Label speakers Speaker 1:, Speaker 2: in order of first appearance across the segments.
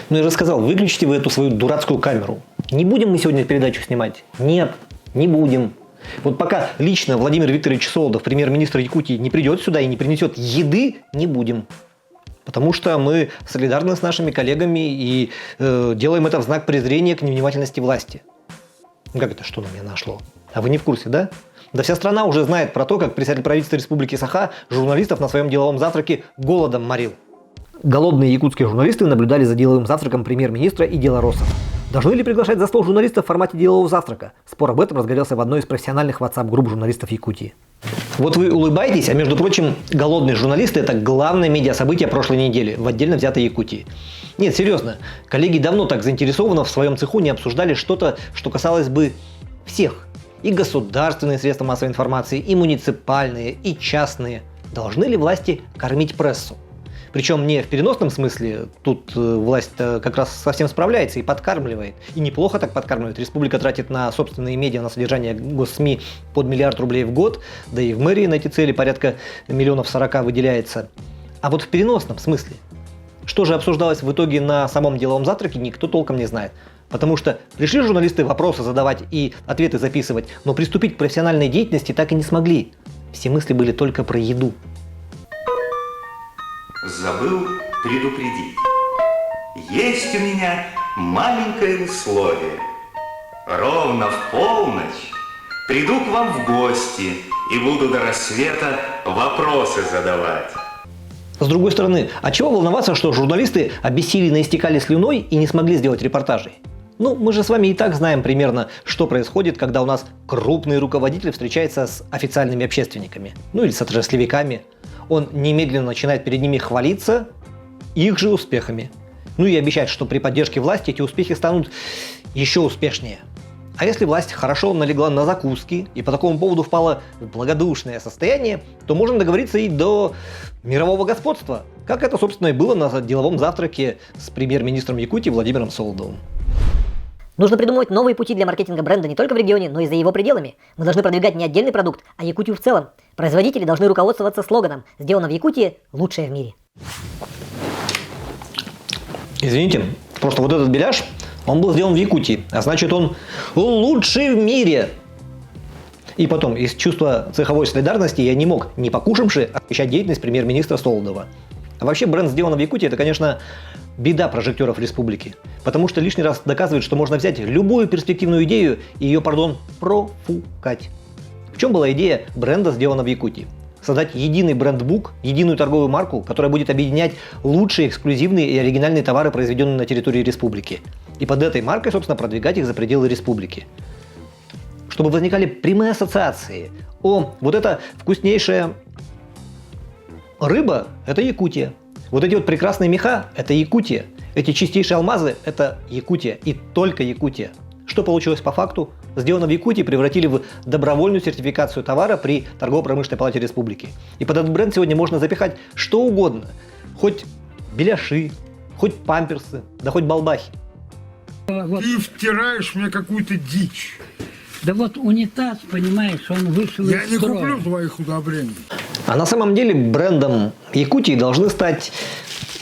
Speaker 1: Ну, я же сказал, выключите вы эту свою дурацкую камеру. Не будем мы сегодня передачу снимать? Нет, не будем. Вот пока лично Владимир Викторович Солодов, премьер-министр Якутии, не придет сюда и не принесет еды, не будем. Потому что мы солидарны с нашими коллегами и делаем это в знак презрения к невнимательности власти. Как это, что на меня нашло? А вы не в курсе, да? Да вся страна уже знает про то, как председатель правительства Республики Саха журналистов на своем деловом завтраке голодом морил. Голодные якутские журналисты наблюдали за деловым завтраком премьер-министра и делороссов. Должны ли приглашать за стол журналистов в формате делового завтрака? Спор об этом разгорелся в одной из профессиональных WhatsApp-групп журналистов Якутии. Вот вы улыбаетесь, а между прочим, голодные журналисты – это главное медиасобытие прошлой недели в отдельно взятой Якутии. Нет, серьезно, коллеги давно так заинтересованно в своем цеху не обсуждали что-то, что касалось бы всех. И государственные средства массовой информации, и муниципальные, и частные. Должны ли власти кормить прессу? Причем не в переносном смысле, тут власть как раз совсем справляется и подкармливает. И неплохо так подкармливает. Республика тратит на собственные медиа, на содержание госсми под $1 миллиард в год, да и в мэрии на эти цели порядка 40 миллионов выделяется. А вот в переносном смысле, что же обсуждалось в итоге на самом деловом завтраке, никто толком не знает. Потому что пришли журналисты вопросы задавать и ответы записывать, но приступить к профессиональной деятельности так и не смогли. Все мысли были только про еду.
Speaker 2: Забыл предупредить. Есть у меня маленькое условие. Ровно в полночь приду к вам в гости и буду до рассвета вопросы задавать.
Speaker 1: С другой стороны, а чего волноваться, что журналисты обессиленно истекали слюной и не смогли сделать репортажей? Ну, мы же с вами и так знаем примерно, что происходит, когда у нас крупный руководитель встречается с официальными общественниками, ну или с отраслевиками. Он немедленно начинает перед ними хвалиться их же успехами. Ну и обещать, что при поддержке власти эти успехи станут еще успешнее. А если власть хорошо налегла на закуски и по такому поводу впала в благодушное состояние, то можно договориться и до мирового господства, как это, собственно, и было на деловом завтраке с премьер-министром Якутии Владимиром Солодовым.
Speaker 3: Нужно придумывать новые пути для маркетинга бренда не только в регионе, но и за его пределами. Мы должны продвигать не отдельный продукт, а Якутию в целом. Производители должны руководствоваться слоганом «Сделано в Якутии – лучшее в мире».
Speaker 1: Извините, просто вот этот беляш, он был сделан в Якутии, а значит он лучший в мире. И потом, из чувства цеховой солидарности я не мог, не покушавши, освещать деятельность премьер-министра Солодова. А вообще бренд «Сделано в Якутии» – это, конечно, беда прожекторов республики. Потому что лишний раз доказывает, что можно взять любую перспективную идею и ее, профукать. В чем была идея бренда «Сделано в Якутии»? Создать единый брендбук, единую торговую марку, которая будет объединять лучшие эксклюзивные и оригинальные товары, произведенные на территории республики. И под этой маркой, собственно, продвигать их за пределы республики. Чтобы возникали прямые ассоциации. О, вот эта вкуснейшая рыба – это Якутия. Вот эти вот прекрасные меха – это Якутия. Эти чистейшие алмазы – это Якутия. И только Якутия. Что получилось по факту? Сделано в Якутии превратили в добровольную сертификацию товара при Торгово-промышленной палате республики. И под этот бренд сегодня можно запихать что угодно. Хоть беляши, хоть памперсы, да хоть балбахи.
Speaker 4: Ты втираешь мне какую-то дичь.
Speaker 5: Да вот унитаз, понимаешь, он вышел из строя.
Speaker 4: Я не куплю твоих удобрений.
Speaker 1: А на самом деле брендом Якутии должны стать,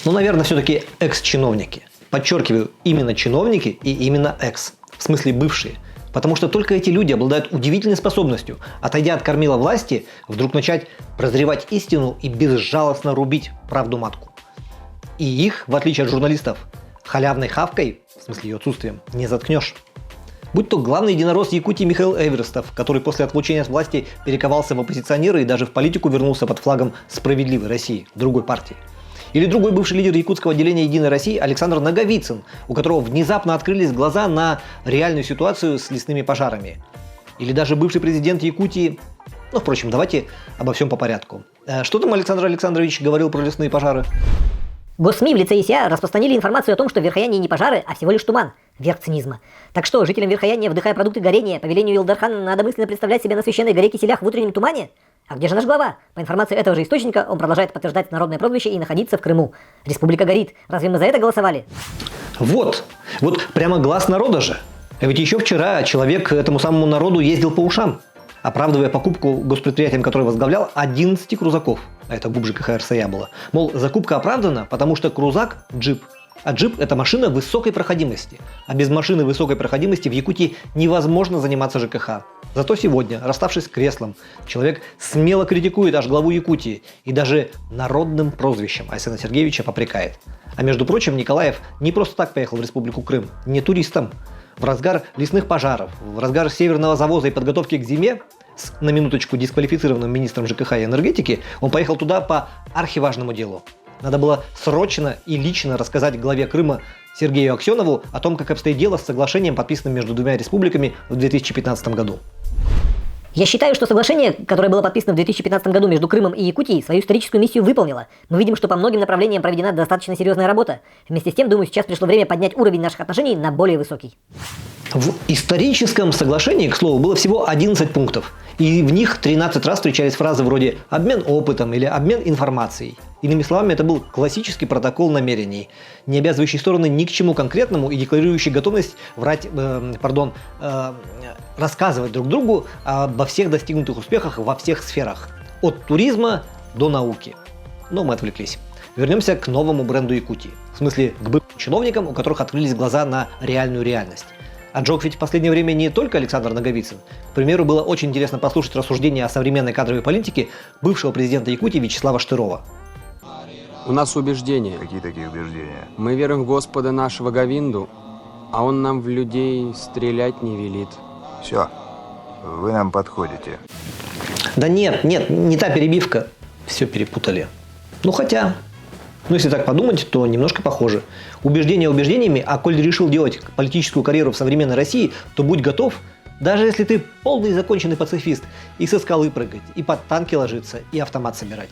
Speaker 1: наверное, все-таки экс-чиновники. Подчеркиваю, именно чиновники и именно экс. В смысле бывшие. Потому что только эти люди обладают удивительной способностью, отойдя от кормила власти, вдруг начать прозревать истину и безжалостно рубить правду матку. И их, в отличие от журналистов, халявной хавкой, в смысле ее отсутствием, не заткнешь. Будь то главный единорос Якутии Михаил Эверестов, который после отлучения от власти перековался в оппозиционеры и даже в политику вернулся под флагом «Справедливой России», другой партии. Или другой бывший лидер якутского отделения «Единой России» Александр Наговицын, у которого внезапно открылись глаза на реальную ситуацию с лесными пожарами. Или даже бывший президент Якутии. Впрочем, давайте обо всем по порядку. Что там Александр Александрович говорил про лесные пожары?
Speaker 3: Госсми в лице ИСЯ распространили информацию о том, что в Верхоянии не пожары, а всего лишь туман. Верх цинизма. Так что, жителям Верхояния, вдыхая продукты горения, по велению Илдархана, надо мысленно представлять себя на священной горе Киселях в утреннем тумане? А где же наш глава? По информации этого же источника, он продолжает подтверждать народное прозвище и находиться в Крыму. Республика горит. Разве мы за это голосовали? Вот прямо глаз народа же. А ведь еще вчера человек этому самому народу ездил по ушам, оправдывая покупку госпредприятием, который возглавлял, 11 крузаков. А это ГУП ЖКХ РСЯ было. Мол, закупка оправдана, потому что крузак, джип,
Speaker 1: А джип – это машина высокой проходимости. А без машины высокой проходимости в Якутии невозможно заниматься ЖКХ. Зато сегодня, расставшись с креслом, человек смело критикует аж главу Якутии и даже народным прозвищем Айсена Сергеевича попрекает. А между прочим, Николаев не просто так поехал в Республику Крым, не туристом. В разгар лесных пожаров, в разгар северного завоза и подготовки к зиме, с, на минуточку, дисквалифицированным министром ЖКХ и энергетики, он поехал туда по архиважному делу. Надо было срочно и лично рассказать главе Крыма Сергею Аксенову о том, как обстоит дело с соглашением, подписанным между двумя республиками в 2015 году.
Speaker 3: Я считаю, что соглашение, которое было подписано в 2015 году между Крымом и Якутией, свою историческую миссию выполнило. Мы видим, что по многим направлениям проведена достаточно серьезная работа. Вместе с тем, думаю, сейчас пришло время поднять уровень наших отношений на более высокий.
Speaker 1: В историческом соглашении, к слову, было всего 11 пунктов. И в них 13 раз встречались фразы вроде «обмен опытом» или «обмен информацией». Иными словами, это был классический протокол намерений, не обязывающий стороны ни к чему конкретному и декларирующий готовность рассказывать друг другу обо всех достигнутых успехах во всех сферах. От туризма до науки. Но мы отвлеклись. Вернемся к новому бренду Якутии. В смысле, к бывшим чиновникам, у которых открылись глаза на реальную реальность. Отжег ведь в последнее время не только Александр Наговицын. К примеру, было очень интересно послушать рассуждения о современной кадровой политике бывшего президента Якутии Вячеслава Штырова.
Speaker 6: У нас убеждения.
Speaker 7: Какие такие убеждения?
Speaker 6: Мы верим в Господа нашего Говинду, а Он нам в людей стрелять не велит.
Speaker 7: Все, вы нам подходите.
Speaker 1: Да нет, не та перебивка. Все перепутали. Если так подумать, то немножко похоже. Убеждения убеждениями, а коль решил делать политическую карьеру в современной России, то будь готов, даже если ты полный законченный пацифист, и со скалы прыгать, и под танки ложиться, и автомат собирать.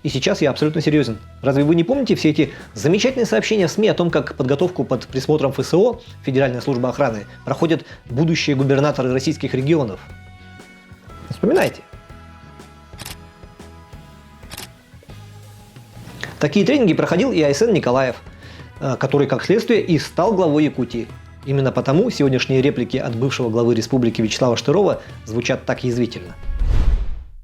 Speaker 1: И сейчас я абсолютно серьезен. Разве вы не помните все эти замечательные сообщения в СМИ о том, как подготовку под присмотром ФСО, Федеральной службы охраны, проходят будущие губернаторы российских регионов? Вспоминайте. Такие тренинги проходил и Айсен Николаев, который, как следствие, и стал главой Якутии. Именно потому сегодняшние реплики от бывшего главы республики Вячеслава Штырова звучат так язвительно.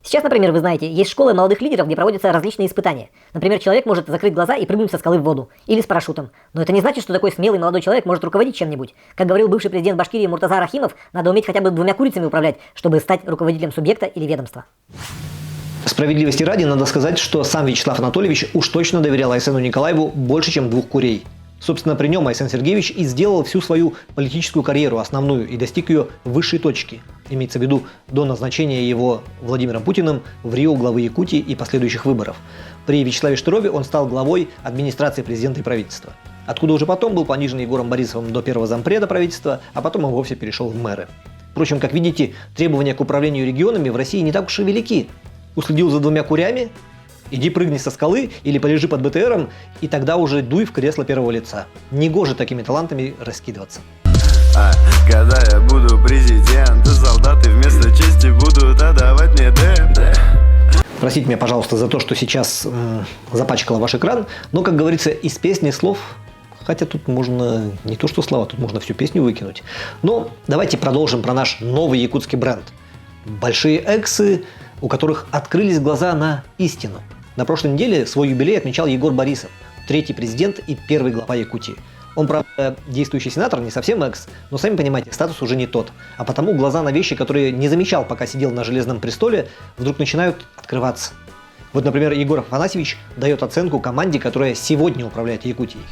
Speaker 3: Сейчас, например, вы знаете, есть школы молодых лидеров, где проводятся различные испытания. Например, человек может закрыть глаза и прыгнуть со скалы в воду. Или с парашютом. Но это не значит, что такой смелый молодой человек может руководить чем-нибудь. Как говорил бывший президент Башкирии Муртаза Рахимов, надо уметь хотя бы 2 курицами управлять, чтобы стать руководителем субъекта или ведомства.
Speaker 1: Справедливости ради надо сказать, что сам Вячеслав Анатольевич уж точно доверял Айсену Николаеву больше, чем 2 курей. Собственно, при нем Айсен Сергеевич и сделал всю свою политическую карьеру основную и достиг ее высшей точки. Имеется в виду до назначения его Владимиром Путиным в Рио главы Якутии и последующих выборов. При Вячеславе Штырове он стал главой администрации президента и правительства. Откуда уже потом был понижен Егором Борисовым до первого зампреда правительства, а потом он вовсе перешел в мэры. Впрочем, как видите, требования к управлению регионами в России не так уж и велики. Уследил за 2 курями? Иди прыгни со скалы или полежи под БТРом, и тогда уже дуй в кресло первого лица. Негоже такими талантами раскидываться.
Speaker 8: Когда я буду президент, солдаты вместо чести будут отдавать мне ДМД.
Speaker 1: Простите меня, пожалуйста, за то, что сейчас запачкала ваш экран, но, как говорится, из песни слов, хотя тут можно не то что слова, тут можно всю песню выкинуть. Но давайте продолжим про наш новый якутский бренд. Большие эксы, у которых открылись глаза на истину. На прошлой неделе свой юбилей отмечал Егор Борисов, 3-й президент и 1-й глава Якутии. Он, правда, действующий сенатор, не совсем экс, но, сами понимаете, статус уже не тот. А потому глаза на вещи, которые не замечал, пока сидел на Железном престоле, вдруг начинают открываться. Вот, например, Егор Афанасьевич дает оценку команде, которая сегодня управляет Якутией.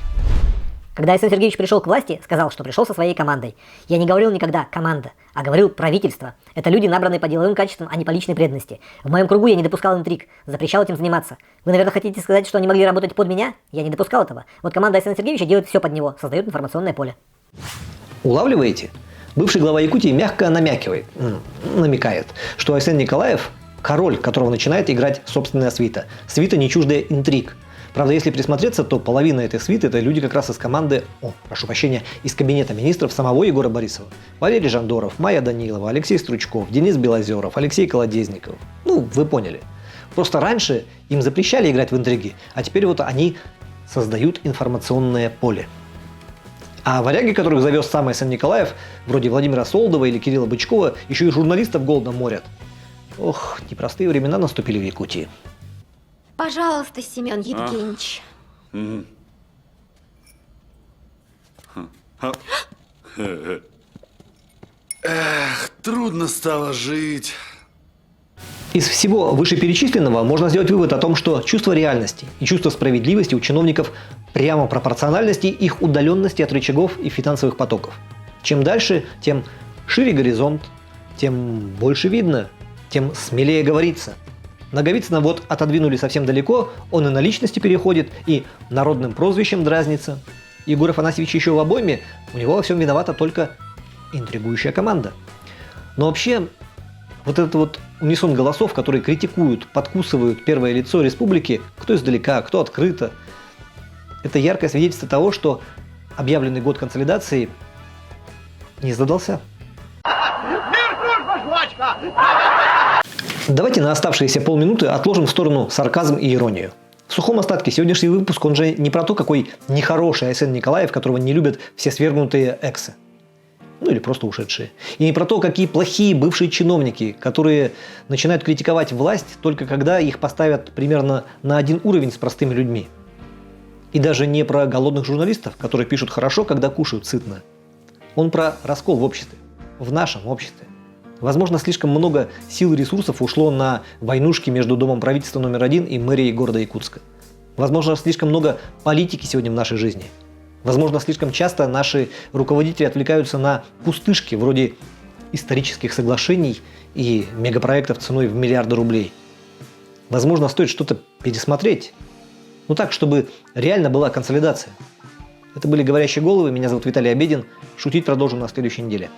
Speaker 3: Когда Айсен Сергеевич пришел к власти, сказал, что пришел со своей командой. Я не говорил никогда «команда», а говорил «правительство». Это люди, набранные по деловым качествам, а не по личной преданности. В моем кругу я не допускал интриг, запрещал этим заниматься. Вы, наверное, хотите сказать, что они могли работать под меня? Я не допускал этого. Вот команда Айсена Сергеевича делает все под него, создает информационное поле.
Speaker 1: Улавливаете? Бывший глава Якутии мягко намекает, что Айсен Николаев – король, которого начинает играть собственная свита. Свита, не чуждая интриг. Правда, если присмотреться, то половина этой свиты – это люди как раз из команды, из кабинета министров самого Егора Борисова. Валерий Жандоров, Майя Данилова, Алексей Стручков, Денис Белозеров, Алексей Колодезников. Вы поняли. Просто раньше им запрещали играть в интриги, а теперь вот они создают информационное поле. А варяги, которых завез сам Айсен Николаев, вроде Владимира Солдова или Кирилла Бычкова, еще и журналистов голодом морят. Ох, непростые времена наступили в Якутии.
Speaker 9: Пожалуйста, Семен Евгеньевич.
Speaker 8: Эх, трудно стало жить.
Speaker 1: Из всего вышеперечисленного можно сделать вывод о том, что чувство реальности и чувство справедливости у чиновников прямо пропорциональности их удаленности от рычагов и финансовых потоков. Чем дальше, тем шире горизонт, тем больше видно, тем смелее говорится. Наговицына вот отодвинули совсем далеко, он и на личности переходит, и народным прозвищем дразнится. Егор Афанасьевич еще в обойме, у него во всем виновата только интригующая команда. Но вообще, вот этот вот унисон голосов, которые критикуют, подкусывают первое лицо республики, кто издалека, кто открыто, это яркое свидетельство того, что объявленный год консолидации не задался. Давайте на оставшиеся полминуты отложим в сторону сарказм и иронию. В сухом остатке сегодняшний выпуск, он же не про то, какой нехороший Айсен Николаев, которого не любят все свергнутые эксы. Ну или просто ушедшие. И не про то, какие плохие бывшие чиновники, которые начинают критиковать власть только когда их поставят примерно на один уровень с простыми людьми. И даже не про голодных журналистов, которые пишут хорошо, когда кушают сытно. Он про раскол в обществе. В нашем обществе. Возможно, слишком много сил и ресурсов ушло на войнушки между Домом правительства номер 1 и мэрией города Якутска. Возможно, слишком много политики сегодня в нашей жизни. Возможно, слишком часто наши руководители отвлекаются на пустышки вроде исторических соглашений и мегапроектов ценой в миллиарды рублей. Возможно, стоит что-то пересмотреть. Ну так, чтобы реально была консолидация. Это были «Говорящие головы». Меня зовут Виталий Обедин. Шутить продолжим на следующей неделе.